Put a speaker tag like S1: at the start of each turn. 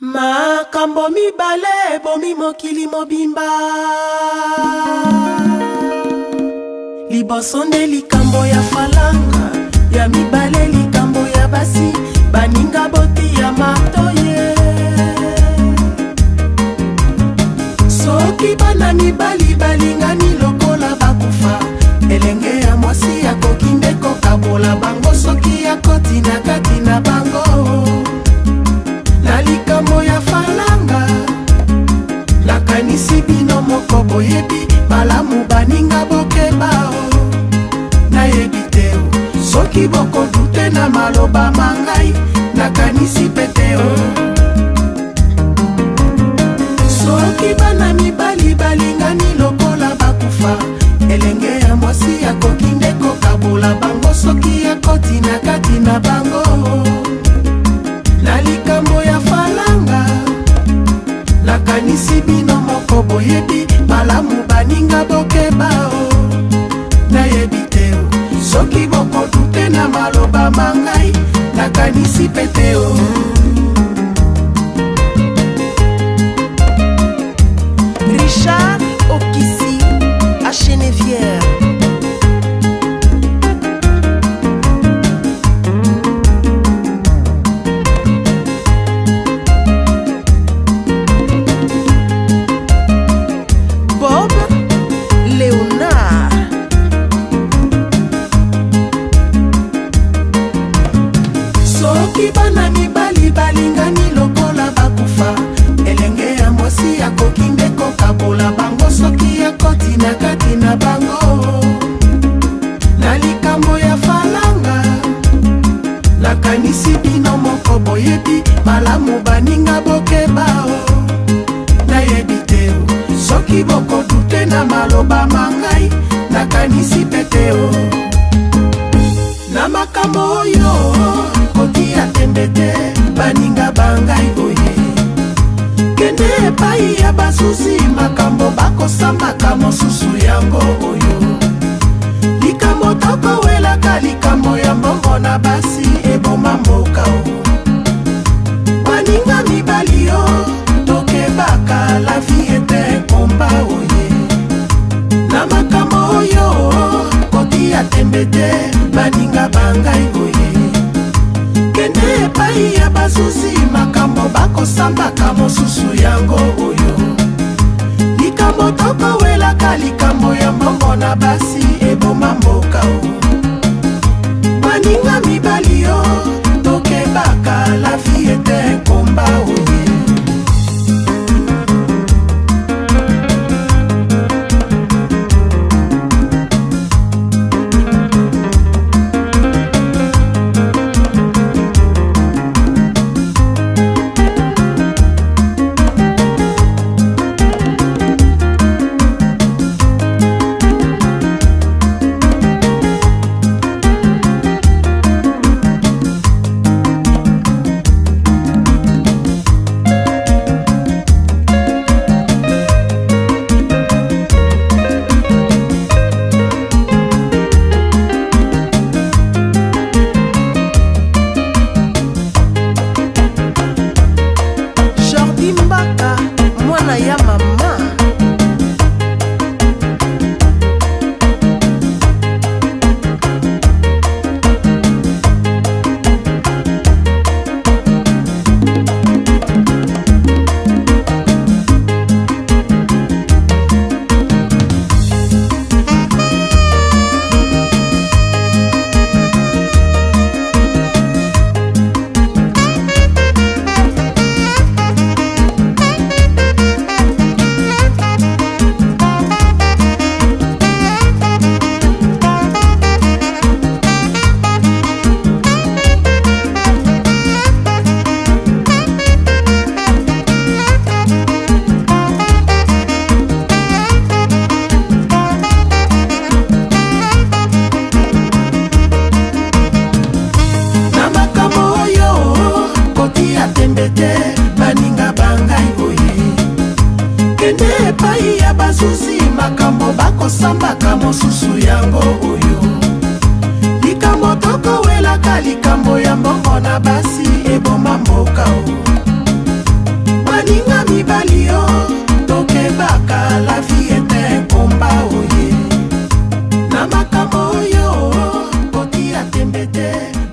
S1: Makambo mibale bomi mokili mobimba. Liboso nde likambo ya falanga, ya mibale likambo ya basi, baninga boti ya matoye. Soki bana mibali balingani lokola bakufa, elenge ya mwasi ya kokinde kokabola bango soki ya koti na kati na bango. Na likambo ya falanga, nakanisi bino moko boyebi, malamu baninga bokebao. Nayebi te o, soki boko dute na maloba mangai, nakanisi pete o. Soki bana mibali balingani lokola bakufa, elenge ya mwasi ya kokinde kokabola bango soki ya koti na kati na bango. Na likambo ya falanga, nakanisi bino moko boyebi, malamu baninga bokebao. Nayebi te o, soki boko dute na maloba mangai, nakanisi pete o.
S2: Richard Okisi à Chenevière. Bob Léonard.
S1: Soki bana mibali balingani lokola bakufa, elenge ya mwasi ya kokinde kokabola bango soki ya koti na kati na bango. Na likambo ya falanga, nakanisi bino moko boyebi, malamu baninga bokebao. Nayebi te o, soki boko dute na maloba mangai, nakanisi pete o. Na makambo oyo koti ya tembe te, baninga bangai boye. Kende epai ya basusi, makambo bakosambaka mosusu yango oyo. Likambo toko welaka likambo ya mbongo na basi, eboma mboka o. Baninga mibali yo, tokebaka la vie ete komba oye. Na makambo oyo koti ya tembe te, baninga bangai boye. Kende epai ya basusi, makambo bakosambaka mosusu yango oyo. Likambo toko welaka likambo ya mbongo na basi, eboma mboka o. Baninga mibali yo, tokebaka la vie ete komba oye.
S2: Mbaka mwana ya mama. Baninga bangai boye. Kende epai ya basusi, makambo bakosambaka mosusu yango oyo. Likambo toko welaka likambo ya mbongo na basi, eboma mboka o.
S1: te